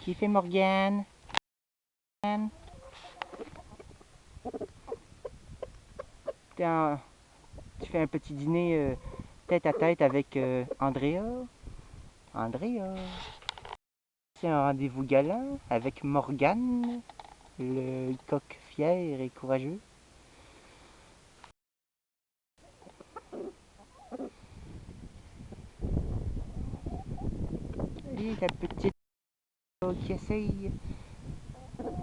Qui fait Morgane? Tu fais un petit dîner tête à tête avec Andrea. Andrea. C'est un rendez-vous galant avec Morgane, le coq fier et courageux. Et la petite qui essaye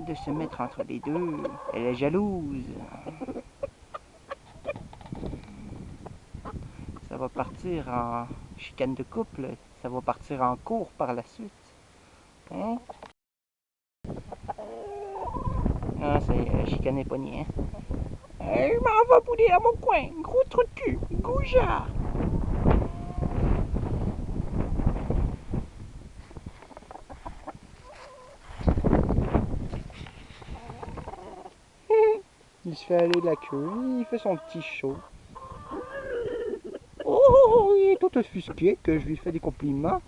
de se mettre entre les deux. Elle est jalouse. Ça va partir en chicane de couple. Ça va partir en cours par la suite. Hein? Ah, c'est chicaner pogné, hein? Je m'en vais bouler à mon coin. Gros trou de cul. Goujat. Il se fait aller la queue. Il fait son petit show. Oh, il est tout offusqué que je lui fais des compliments.